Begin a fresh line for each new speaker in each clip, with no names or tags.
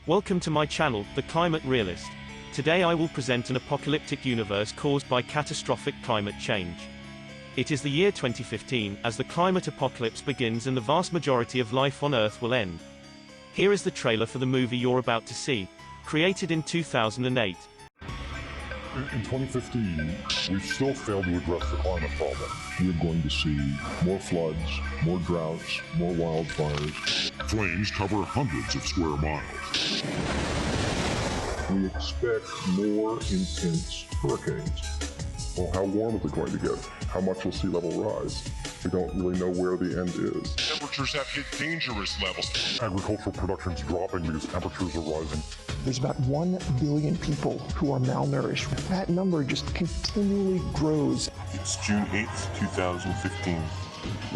Welcome to my channel, The Climate Realist. Today I will present an apocalyptic universe caused by catastrophic climate change. It is the year 2015, as the climate apocalypse begins and the vast majority of life on Earth will end. Here is the trailer for the movie you're about to see, created in 2008.
In 2015, we've still failed to address the climate problem. We're going to see more floods, more droughts, more wildfires. Flames cover hundreds of square miles. We expect more intense hurricanes. Well, how warm is it going to get? How much will sea level rise? We don't really know where the end is.
Temperatures have hit dangerous levels.
Agricultural production is dropping because temperatures are rising.
There's about 1 billion people who are malnourished. That number just continually grows.
It's June 8th, 2015.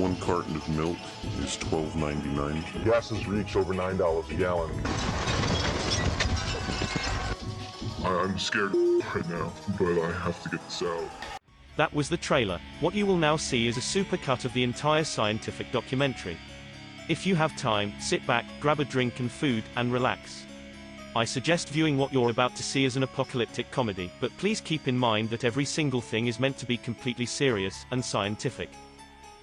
One carton of milk is $12.99.
Gas has reached over $9 a gallon. I'm scared right now, but I have to get this out.
That was the trailer. What you will now see is a supercut of the entire scientific documentary. If you have time, sit back, grab a drink and food, and relax. I suggest viewing what you're about to see as an apocalyptic comedy, but please keep in mind that every single thing is meant to be completely serious and scientific.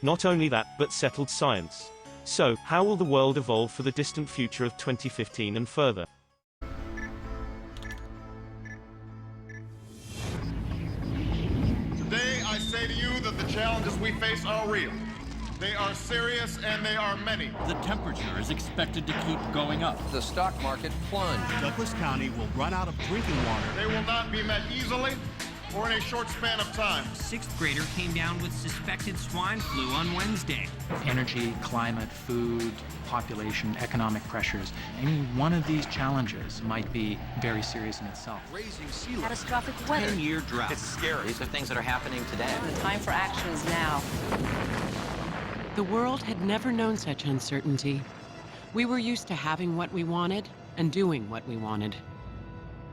Not only that, but settled science. So, how will the world evolve for the distant future of 2015 and further?
Today, I say to you that the challenges we face are real. They are serious and they are many.
The temperature is expected to keep going up.
The stock market plunged.
Douglas County will run out of drinking water.
They will not be met easily or in a short span of time.
Sixth grader came down with suspected swine flu on Wednesday.
Energy, climate, food, population, economic pressures. Any one of these challenges might be very serious in itself.
Raising sea level.
Catastrophic weather.
10-year drought.
It's scary. These are things that are happening today.
The time for action is now.
The world had never known such uncertainty. We were used to having what we wanted and doing what we wanted.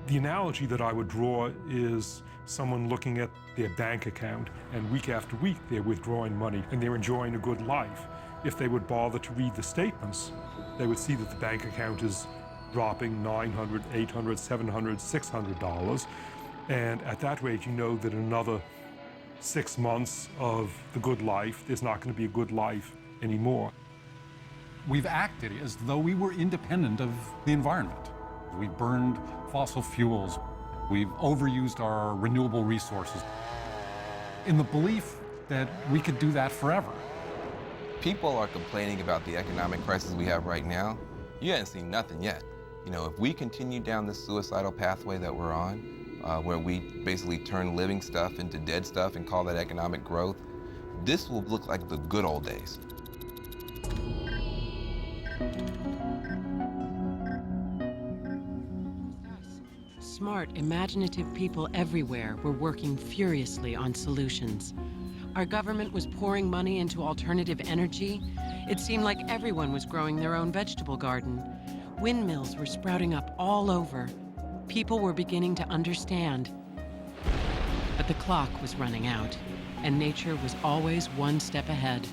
The analogy that I would draw is someone looking at their bank account, and week after week they're withdrawing money and they're enjoying a good life. If they would bother to read the statements, they would see that the bank account is dropping $900, $800, $700, $600. And at that rate, you know that in another 6 months of the good life, there's not going to be a good life anymore.
We've acted as though we were independent of the environment. We've burned fossil fuels. We've overused our renewable resources in the belief that we could do that forever.
People are complaining about the economic crisis we have right now. You haven't seen nothing yet. You know, if we continue down this suicidal pathway that we're on, where we basically turn living stuff into dead stuff and call that economic growth, this will look like the good old days.
Smart, imaginative people everywhere were working furiously on solutions. Our government was pouring money into alternative energy. It seemed like everyone was growing their own vegetable garden. Windmills were sprouting up all over. People were beginning to understand. But the clock was running out, and nature was always one step ahead.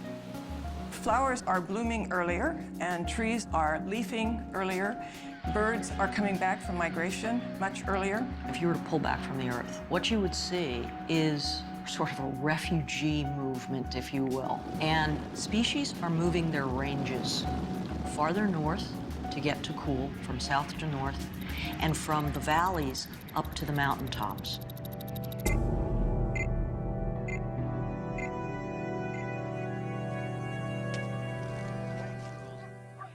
Flowers are blooming earlier, and trees are leafing earlier. Birds are coming back from migration much earlier.
If you were to pull back from the Earth, what you would see is sort of a refugee movement, if you will. And species are moving their ranges farther north to get to cool, from south to north, and from the valleys up to the mountaintops.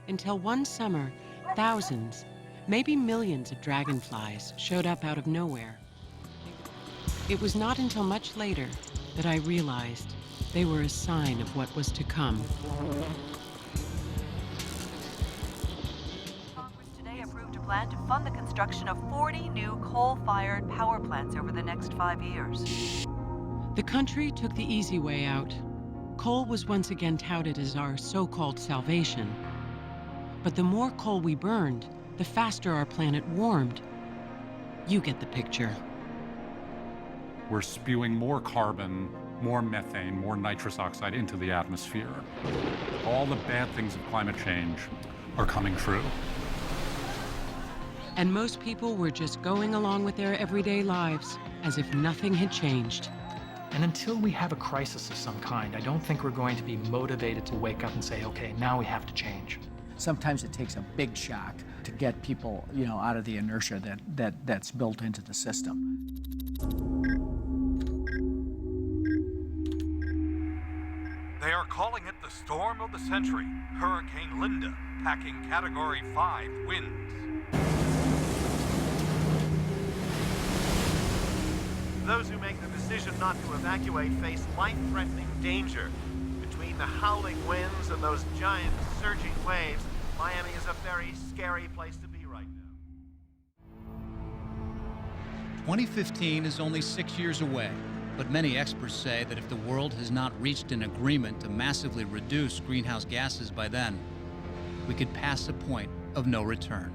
Until one summer, thousands, maybe millions of dragonflies showed up out of nowhere. It was not until much later that I realized they were a sign of what was to come.
Congress today approved a plan to fund the construction of 40 new coal-fired power plants over the next 5 years.
The country took the easy way out. Coal was once again touted as our so-called salvation. But the more coal we burned, the faster our planet warmed. You get the picture.
We're spewing more carbon, more methane, more nitrous oxide into the atmosphere. All the bad things of climate change are coming true.
And most people were just going along with their everyday lives as if nothing had changed.
And until we have a crisis of some kind, I don't think we're going to be motivated to wake up and say, okay, now we have to change.
Sometimes it takes a big shock to get people, out of the inertia that's built into the system.
They are calling it the storm of the century, Hurricane Linda, packing Category 5 winds.
Those who make the decision not to evacuate face life-threatening danger. Between the howling winds and those giant surging waves, Miami is a very scary place to be right now.
2015 is only 6 years away, but many experts say that if the world has not reached an agreement to massively reduce greenhouse gases by then, we could pass a point of no return.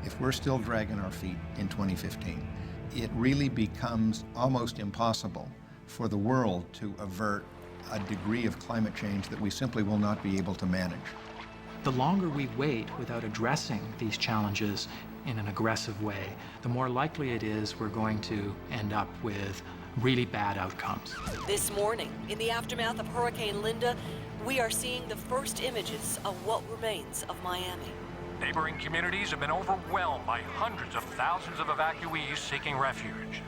If we're still dragging our feet in 2015, it really becomes almost impossible for the world to avert a degree of climate change that we simply will not be able to manage.
The longer we wait without addressing these challenges in an aggressive way, the more likely it is we're going to end up with really bad outcomes.
This morning, in the aftermath of Hurricane Linda, we are seeing the first images of what remains of Miami.
Neighboring communities have been overwhelmed by hundreds of thousands of evacuees seeking refuge.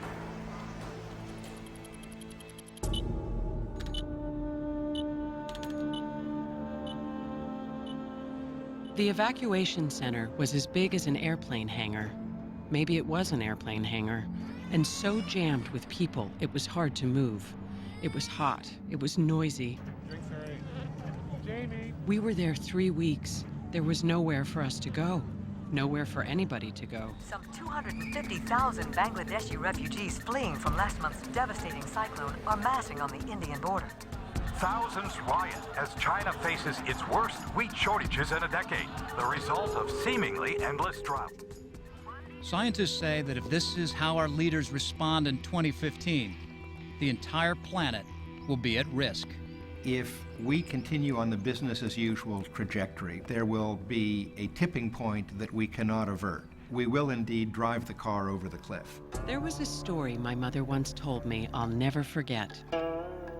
The evacuation center was as big as an airplane hangar. Maybe it was an airplane hangar, and so jammed with people it was hard to move. It was hot, it was noisy. We were there 3 weeks. There was nowhere for us to go, nowhere for anybody to go.
Some 250,000 Bangladeshi refugees fleeing from last month's devastating cyclone are massing on the Indian border.
Thousands riot as China faces its worst wheat shortages in a decade, the result of seemingly endless drought.
Scientists say that if this is how our leaders respond in 2015, the entire planet will be at risk.
If we continue on the business as usual trajectory, there will be a tipping point that we cannot avert. We will indeed drive the car over the cliff.
There was a story my mother once told me I'll never forget.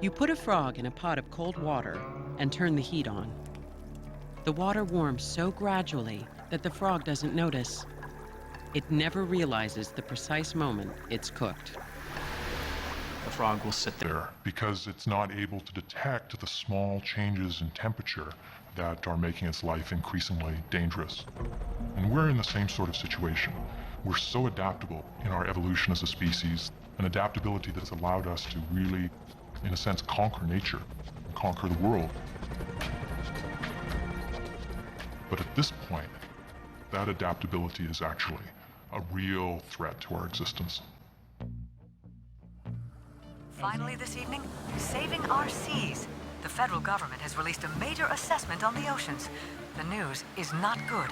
You put a frog in a pot of cold water and turn the heat on. The water warms so gradually that the frog doesn't notice. It never realizes the precise moment it's cooked.
The frog will sit
there because it's not able to detect the small changes in temperature that are making its life increasingly dangerous. And we're in the same sort of situation. We're so adaptable in our evolution as a species, an adaptability that's allowed us to really, in a sense, conquer nature, conquer the world. But at this point, that adaptability is actually a real threat to our existence.
Finally this evening, saving our seas. The federal government has released a major assessment on the oceans. The news is not good.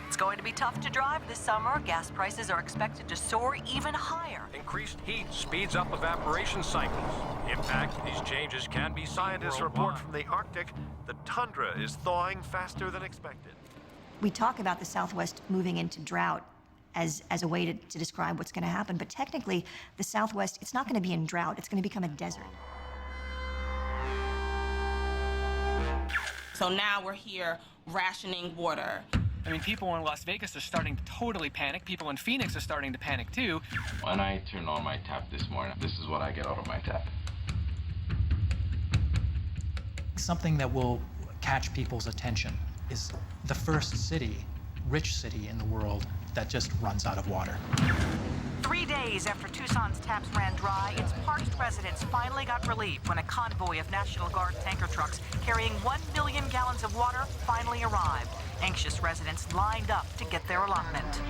It's going to be tough to drive this summer. Gas prices are expected to soar even higher.
Increased heat speeds up evaporation cycles. Impact of these changes can be seen
Scientists
worldwide.
report from the Arctic the tundra is thawing faster than expected.
We talk about the Southwest moving into drought as a way to describe what's going to happen, but technically, the Southwest, it's not going to be in drought, it's going to become a desert.
So now we're here rationing water.
I mean, people in Las Vegas are starting to totally panic. People in Phoenix are starting to panic too.
When I turn on my tap this morning, this is what I get out of my tap.
Something that will catch people's attention is the first city, rich city in the world that just runs out of water.
3 days after Tucson's taps ran dry, its parched residents finally got relief when a convoy of National Guard tanker trucks carrying 1 million gallons of water finally arrived. Anxious residents lined up to get their allotment.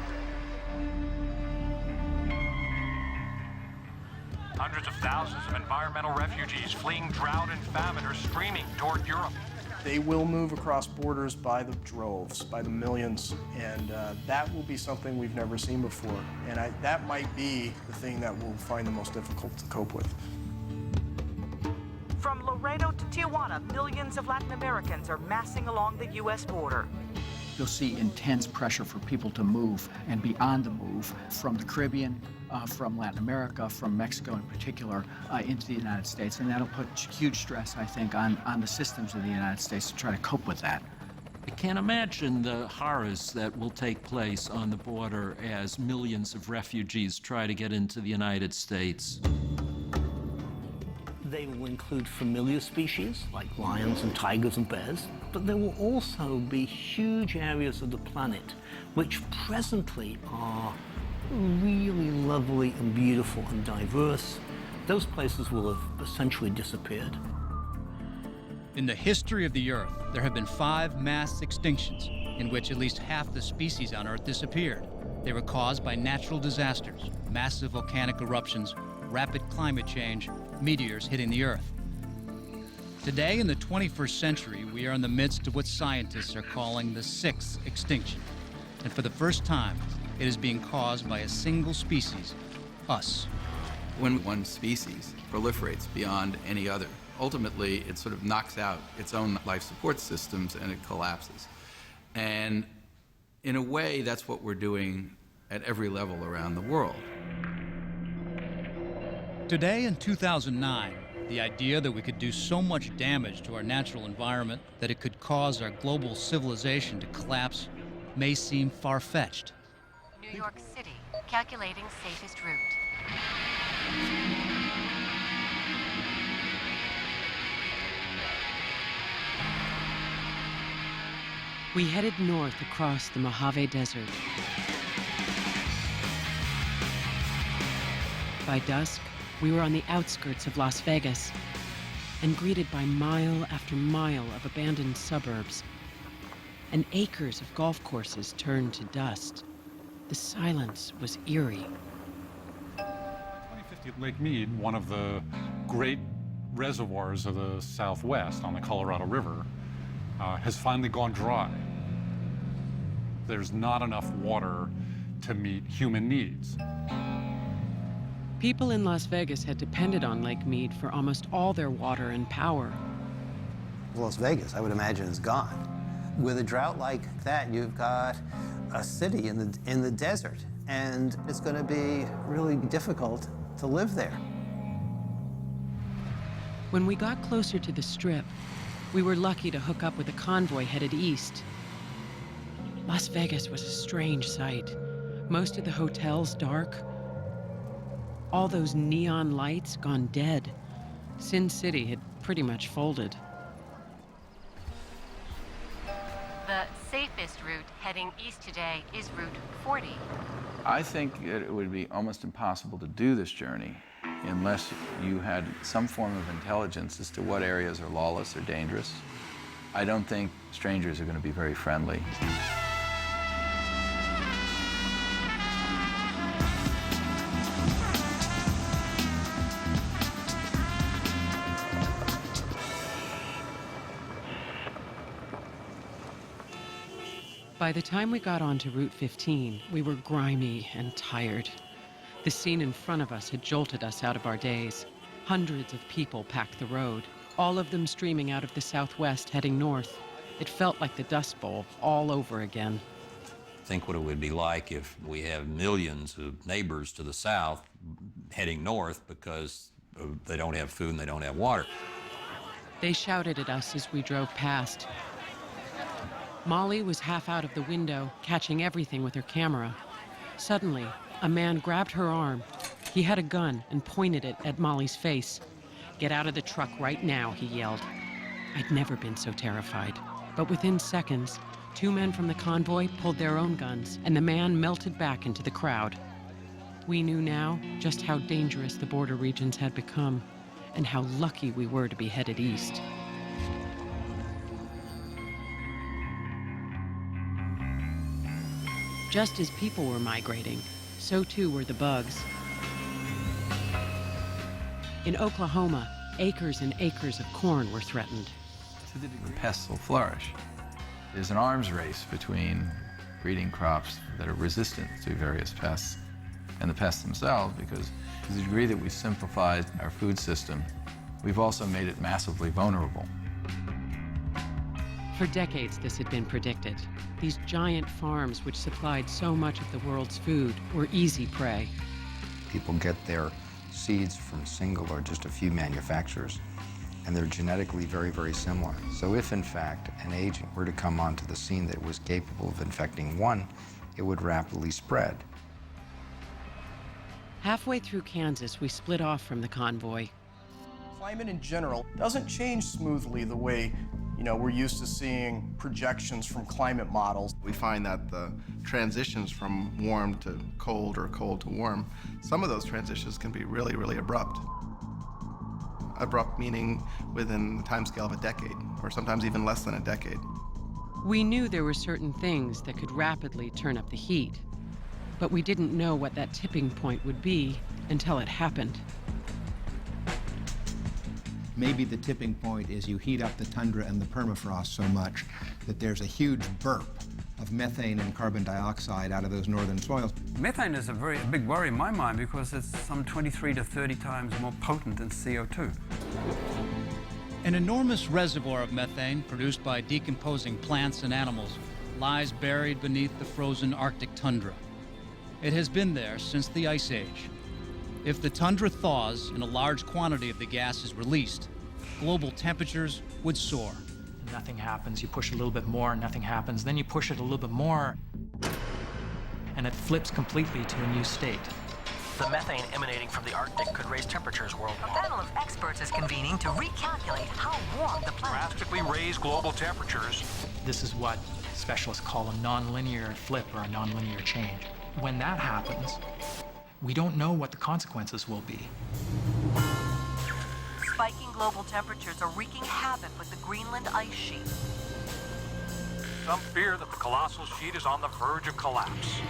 Hundreds of thousands of environmental refugees fleeing drought and famine are streaming toward Europe.
They will move across borders by the droves, by the millions, and that will be something we've never seen before. And that might be the thing that we'll find the most difficult to cope with.
From Laredo to Tijuana, millions of Latin Americans are massing along the U.S. border.
You'll see intense pressure for people to move and be on the move from the Caribbean, from Latin America, from Mexico in particular, into the United States. And that'll put huge stress, I think, on the systems of the United States to try to cope with that.
I can't imagine the horrors that will take place on the border as millions of refugees try to get into the United States.
They will include familiar species like lions and tigers and bears, but there will also be huge areas of the planet which presently are really lovely and beautiful and diverse. Those places will have essentially disappeared.
In the history of the Earth, there have been 5 mass extinctions in which at least half the species on Earth disappeared. They were caused by natural disasters, massive volcanic eruptions, rapid climate change, meteors hitting the Earth. Today, in the 21st century, we are in the midst of what scientists are calling the 6th extinction. And for the first time, it is being caused by a single species, us.
When one species proliferates beyond any other, ultimately it sort of knocks out its own life support systems and it collapses. And in a way, that's what we're doing at every level around the world.
Today in 2009, the idea that we could do so much damage to our natural environment that it could cause our global civilization to collapse may seem far-fetched.
New York City, calculating safest route.
We headed north across the Mojave Desert. By dusk, we were on the outskirts of Las Vegas and greeted by mile after mile of abandoned suburbs and acres of golf courses turned to dust. The silence was eerie.
2050 Lake Mead, one of the great reservoirs of the Southwest on the Colorado River, has finally gone dry. There's not enough water to meet human needs.
People in Las Vegas had depended on Lake Mead for almost all their water and power.
Las Vegas, I would imagine, is gone. With a drought like that, you've got a city in the desert, and it's going to be really difficult to live there.
When we got closer to the Strip, we were lucky to hook up with a convoy headed east. Las Vegas was a strange sight. Most of the hotels dark. All those neon lights gone dead. Sin City had pretty much folded.
The safest route heading east today is Route 40.
I think it would be almost impossible to do this journey unless you had some form of intelligence as to what areas are lawless or dangerous. I don't think strangers are going to be very friendly.
By the time we got onto Route 15, we were grimy and tired. The scene in front of us had jolted us out of our days. Hundreds of people packed the road, all of them streaming out of the southwest heading north. It felt like the Dust Bowl all over again.
Think what it would be like if we have millions of neighbors to the south heading north because they don't have food and they don't have water.
They shouted at us as we drove past. Molly was half out of the window, catching everything with her camera. Suddenly, a man grabbed her arm. He had a gun and pointed it at Molly's face. "Get out of the truck right now," he yelled. I'd never been so terrified. But within seconds, 2 men from the convoy pulled their own guns, and the man melted back into the crowd. We knew now just how dangerous the border regions had become, and how lucky we were to be headed east. Just as people were migrating, so too were the bugs. In Oklahoma, acres and acres of corn were threatened.
The pests will flourish. There's an arms race between breeding crops that are resistant to various pests and the pests themselves, because to the degree that we simplified our food system, we've also made it massively vulnerable.
For decades, this had been predicted. These giant farms, which supplied so much of the world's food, were easy prey.
People get their seeds from single or just a few manufacturers, and they're genetically very, very similar. So if, in fact, an agent were to come onto the scene that was capable of infecting one, it would rapidly spread.
Halfway through Kansas, we split off from the convoy.
Climate in general doesn't change smoothly the way, we're used to seeing projections from climate models.
We find that the transitions from warm to cold or cold to warm, some of those transitions can be really, really abrupt. Abrupt meaning within the timescale of a decade, or sometimes even less than a decade.
We knew there were certain things that could rapidly turn up the heat, but we didn't know what that tipping point would be until it happened.
Maybe the tipping point is you heat up the tundra and the permafrost so much that there's a huge burp of methane and carbon dioxide out of those northern soils.
Methane is a big worry in my mind because it's some 23 to 30 times more potent than CO2.
An enormous reservoir of methane produced by decomposing plants and animals lies buried beneath the frozen Arctic tundra. It has been there since the Ice Age. If the tundra thaws and a large quantity of the gas is released, global temperatures would soar.
Nothing happens, you push a little bit more, nothing happens, then you push it a little bit more, and it flips completely to a new state.
The methane emanating from the Arctic could raise temperatures worldwide.
A panel of experts is convening to recalculate how warm the planet
drastically raise global temperatures.
This is what specialists call a nonlinear flip or a nonlinear change. When that happens, we don't know what the consequences will be.
Spiking global temperatures are wreaking havoc with the Greenland ice sheet.
Some fear that the colossal sheet is on the verge of collapse.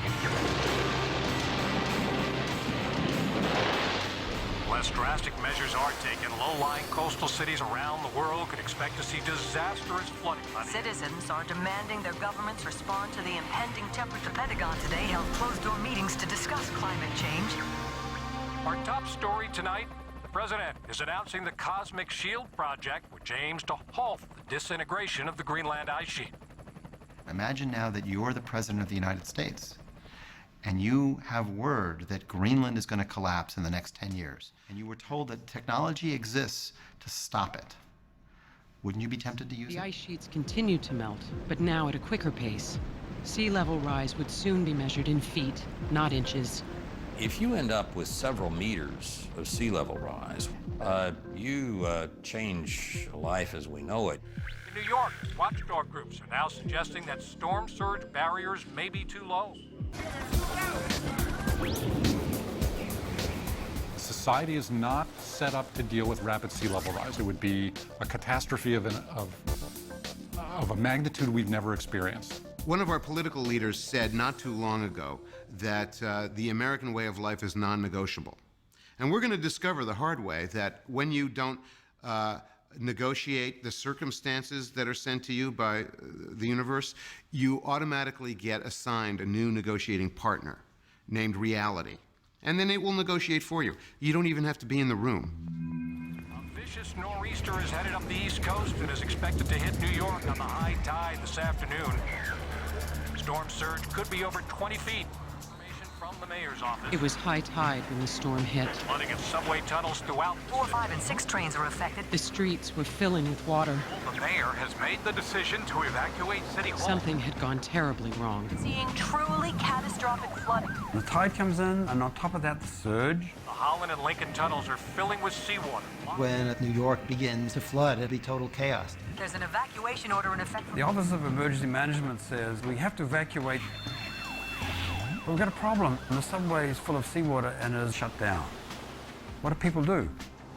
Unless drastic measures are taken, low-lying coastal cities around the world could expect to see disastrous flooding.
Citizens are demanding their governments respond to the impending temperature. The Pentagon today held closed-door meetings to discuss climate change.
Our top story tonight, the president is announcing the Cosmic Shield Project, which aims to halt the disintegration of the Greenland ice sheet.
Imagine now that you're the president of the United States, and you have word that Greenland is going to collapse in the next 10 years, and you were told that technology exists to stop it. Wouldn't you be tempted to use it?
The ice sheets continue to melt, but now at a quicker pace. Sea level rise would soon be measured in feet, not inches.
If you end up with several meters of sea level rise, you change life as we know it.
In New York, watchdog groups are now suggesting that storm surge barriers may be too low.
Society is not set up to deal with rapid sea level rise. It would be a catastrophe of a magnitude we've never experienced.
One of our political leaders said not too long ago that the American way of life is non-negotiable. And we're going to discover the hard way that when you don't negotiate the circumstances that are sent to you by the universe, you automatically get assigned a new negotiating partner named reality. And then it will negotiate for you. You don't even have to be in the room.
A vicious nor'easter is headed up the East Coast and is expected to hit New York on the high tide this afternoon. Storm surge could be over 20 feet. Information from the mayor's office.
It was high tide when the storm hit.
Flooding of subway tunnels throughout.
4, 5, and 6 trains are affected.
The streets were filling with water.
The mayor has made the decision to evacuate City Hall.
Something had gone terribly wrong.
Seeing truly catastrophic flooding.
The tide comes in, and on top of that, the surge.
The Holland and Lincoln tunnels are filling with seawater.
When New York begins to flood, it'll be total chaos.
There's an evacuation order in effect.
The Office of Emergency Management says we have to evacuate. But we've got a problem. The subway is full of seawater and is shut down. What do people do?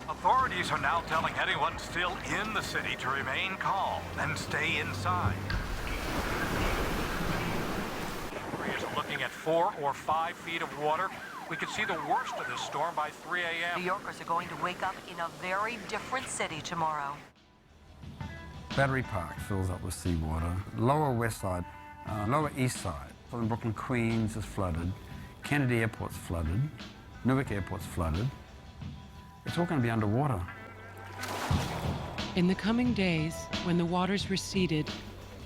Authorities are now telling anyone still in the city to remain calm and stay inside. Areas are looking at 4 or 5 feet of water. We could see the worst of this storm by 3 a.m.
New Yorkers are going to wake up in a very different city tomorrow.
Battery Park fills up with seawater. Lower West Side, Lower East Side, southern Brooklyn, Queens is flooded. Kennedy Airport's flooded. Newark Airport's flooded. It's all going to be underwater.
In the coming days, when the waters receded,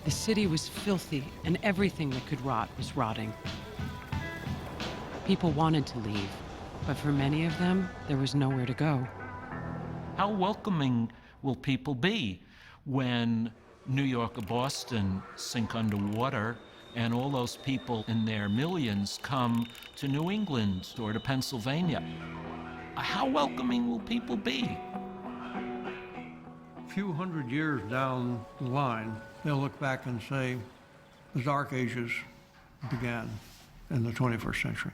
The city was filthy, and everything that could rot was rotting. People wanted to leave, but for many of them, there was nowhere to go.
How welcoming will people be when New York or Boston sink underwater and all those people in their millions come to New England or to Pennsylvania? How welcoming will people be?
A few hundred years down the line, they'll look back and say, the Dark Ages began in the 21st century.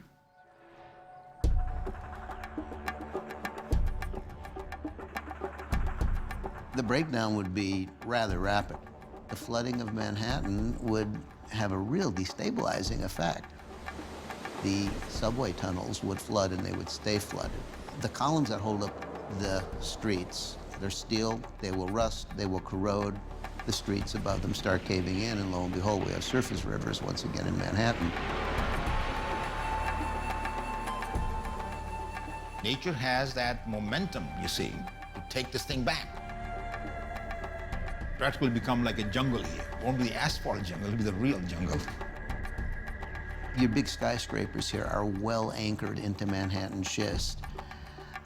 The breakdown would be rather rapid. The flooding of Manhattan would have a real destabilizing effect. The subway tunnels would flood and they would stay flooded. The columns that hold up the streets, they're steel, they will rust, they will corrode. The streets above them start caving in, and lo and behold, we have surface rivers once again in Manhattan.
Nature has that momentum, you see, to take this thing back. Practically become like a jungle here. It won't be the asphalt jungle, it'll be the real jungle.
Your big skyscrapers here are well anchored into Manhattan schist.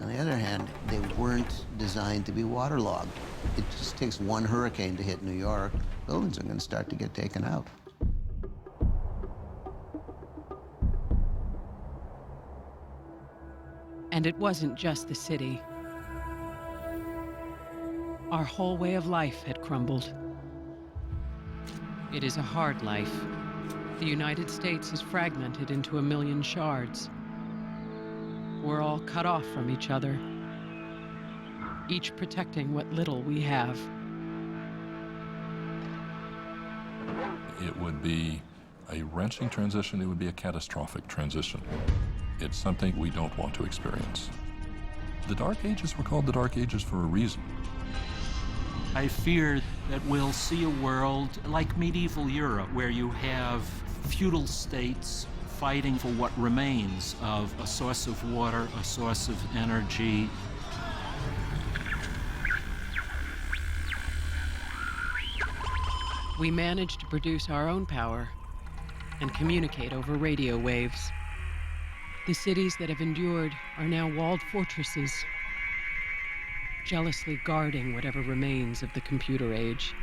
On the other hand, they weren't designed to be waterlogged. It just takes one hurricane to hit New York. Buildings are going to start to get taken out.
And it wasn't just the city. Our whole way of life had crumbled. It is a hard life. The United States is fragmented into 1 million shards. We're all cut off from each other, each protecting what little we have.
It would be a wrenching transition. It would be a catastrophic transition. It's something we don't want to experience. The Dark Ages were called the Dark Ages for a reason.
I fear that we'll see a world like medieval Europe, where you have feudal states fighting for what remains of a source of water, a source of energy.
We managed to produce our own power and communicate over radio waves. The cities that have endured are now walled fortresses, jealously guarding whatever remains of the computer age.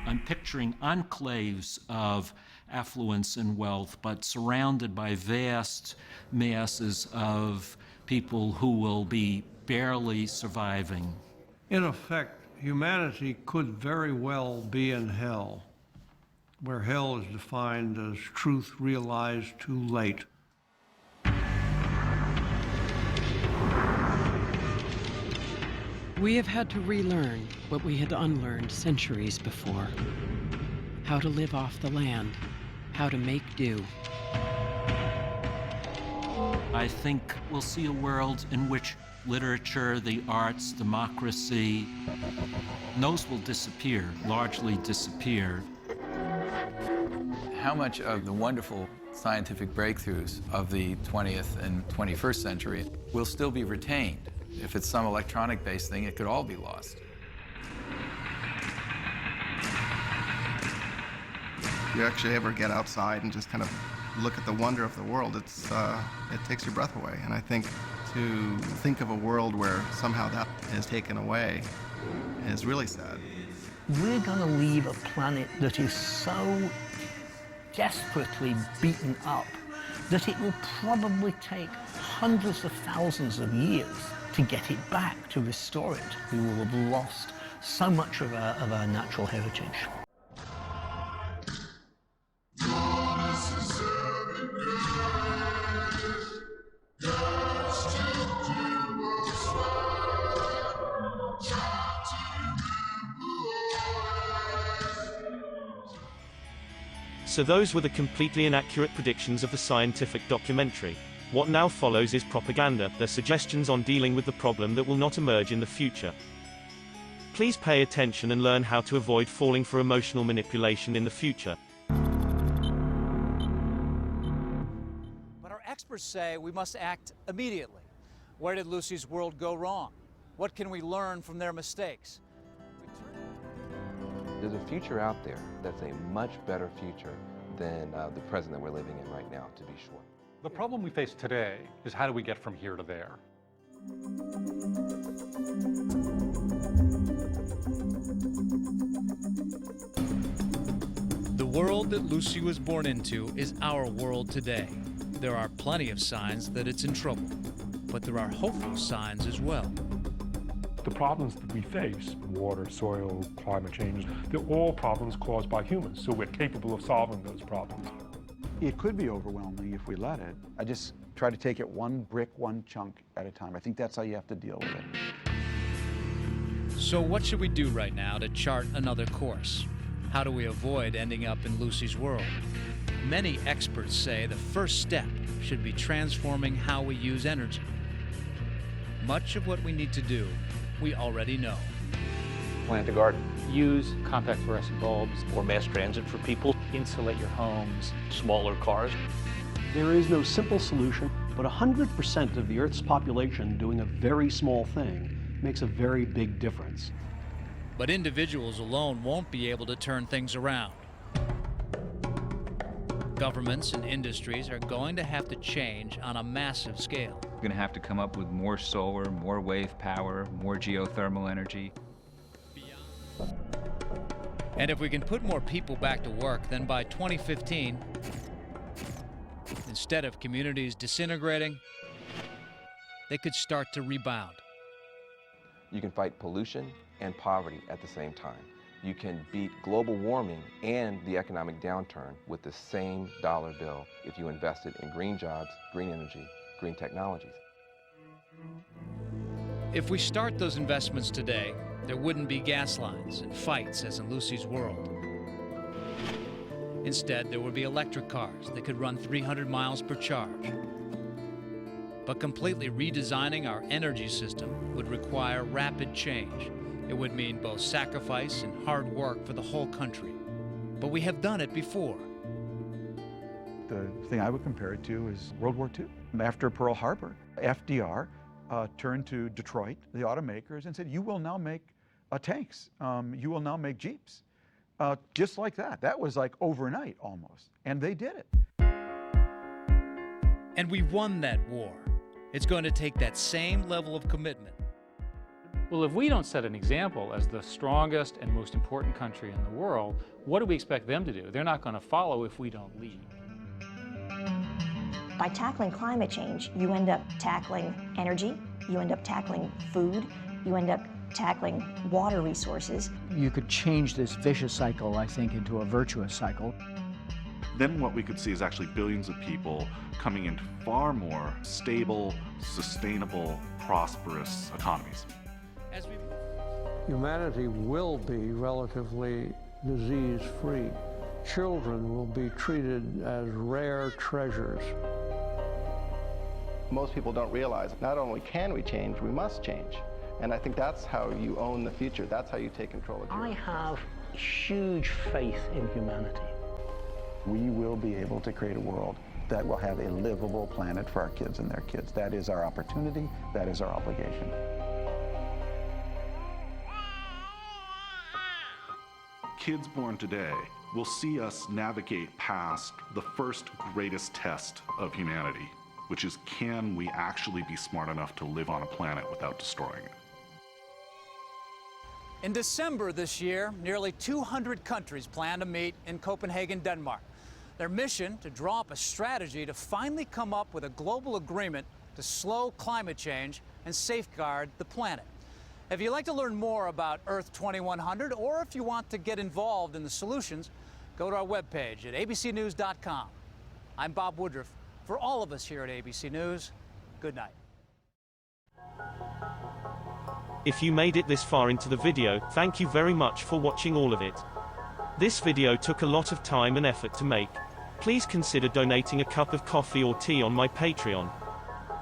I'm picturing enclaves of affluence and wealth, but surrounded by vast masses of people who will be barely surviving.
In effect, humanity could very well be in hell, where hell is defined as truth realized too late.
We have had to relearn what we had unlearned centuries before. How to live off the land, how to make do.
I think we'll see a world in which literature, the arts, democracy, those will disappear, largely disappear.
How much of the wonderful scientific breakthroughs of the 20th and 21st century will still be retained? If it's some electronic-based thing, it could all be lost.
You actually ever get outside and just kind of look at the wonder of the world, it takes your breath away. And I think to think of a world where somehow that is taken away is really sad.
We're going to leave a planet that is so desperately beaten up that it will probably take hundreds of thousands of years to get it back, to restore it. We will have lost so much of our natural heritage.
So those were the completely inaccurate predictions of the scientific documentary. What now follows is propaganda, their suggestions on dealing with the problem that will not emerge in the future. Please pay attention and learn how to avoid falling for emotional manipulation in the future.
But our experts say we must act immediately. Where did Lucy's world go wrong? What can we learn from their mistakes?
There's a future out there that's a much better future than the present that we're living in right now, to be sure.
The problem we face today is how do we get from here to there?
The world that Lucy was born into is our world today. There are plenty of signs that it's in trouble, but there are hopeful signs as well.
The problems that we face, water, soil, climate change, they're all problems caused by humans, so we're capable of solving those problems.
It could be overwhelming if we let it. I just try to take it one brick, one chunk at a time. I think that's how you have to deal with it.
So what should we do right now to chart another course? How do we avoid ending up in Lucy's world? Many experts say the first step should be transforming how we use energy. Much of what we need to do, we already know.
Plant a garden. Use compact fluorescent bulbs.
Or mass transit for people.
Insulate your homes.
Smaller cars.
There is no simple solution, but 100% of the Earth's population doing a very small thing makes a very big difference.
But individuals alone won't be able to turn things around. Governments and industries are going to have to change on a massive scale.
We're going to have to come up with more solar, more wave power, more geothermal energy.
And if we can put more people back to work, then by 2015, instead of communities disintegrating, they could start to rebound.
You can fight pollution and poverty at the same time. You can beat global warming and the economic downturn with the same dollar bill if you invested in green jobs, green energy, green technologies.
If we start those investments today, there wouldn't be gas lines and fights as in Lucy's world. Instead, there would be electric cars that could run 300 miles per charge. But completely redesigning our energy system would require rapid change. It would mean both sacrifice and hard work for the whole country. But we have done it before.
The thing I would compare it to is World War II. After Pearl Harbor, FDR turned to Detroit, the automakers, and said, you will now make tanks. You will now make Jeeps. Just like that. That was like overnight almost. And they did it.
And we won that war. It's going to take that same level of commitment.
Well, if we don't set an example as the strongest and most important country in the world, what do we expect them to do? They're not going to follow if we don't lead.
By tackling climate change, you end up tackling energy, you end up tackling food, you end up tackling water resources.
You could change this vicious cycle, I think, into a virtuous cycle.
Then what we could see is actually billions of people coming into far more stable, sustainable, prosperous economies.
Humanity will be relatively disease-free. Children will be treated as rare treasures.
Most people don't realize not only can we change, we must change. And I think that's how you own the future. That's how you take control of
I have huge faith in humanity.
We will be able to create a world that will have a livable planet for our kids and their kids. That is our opportunity. That is our obligation.
Kids born today will see us navigate past the first greatest test of humanity, which is, can we actually be smart enough to live on a planet without destroying it?
In December this year, nearly 200 countries plan to meet in Copenhagen, Denmark. Their mission to draw up a strategy to finally come up with a global agreement to slow climate change and safeguard the planet. If you'd like to learn more about Earth 2100, or if you want to get involved in the solutions, go to our webpage at abcnews.com. I'm Bob Woodruff. For all of us here at ABC News, good night.
If you made it this far into the video, thank you very much for watching all of it. This video took a lot of time and effort to make. Please consider donating a cup of coffee or tea on my Patreon.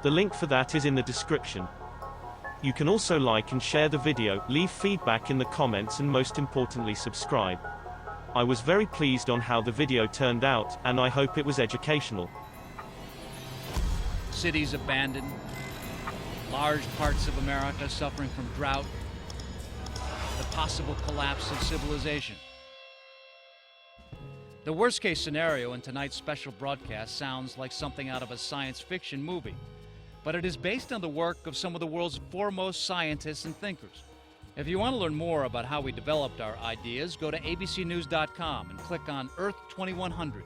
The link for that is in the description. You can also like and share the video, leave feedback in the comments, and most importantly subscribe. I was very pleased on how the video turned out, and I hope it was educational.
Cities abandoned, large parts of America suffering from drought, the possible collapse of civilization. The worst-case scenario in tonight's special broadcast sounds like something out of a science fiction movie, but it is based on the work of some of the world's foremost scientists and thinkers. If you want to learn more about how we developed our ideas, go to abcnews.com and click on Earth 2100.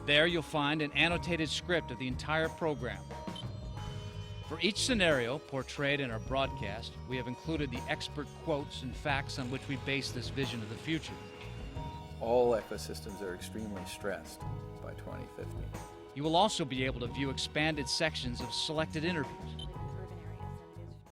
There you'll find an annotated script of the entire program. For each scenario portrayed in our broadcast, we have included the expert quotes and facts on which we base this vision of the future.
All ecosystems are extremely stressed by 2050.
You will also be able to view expanded sections of selected interviews.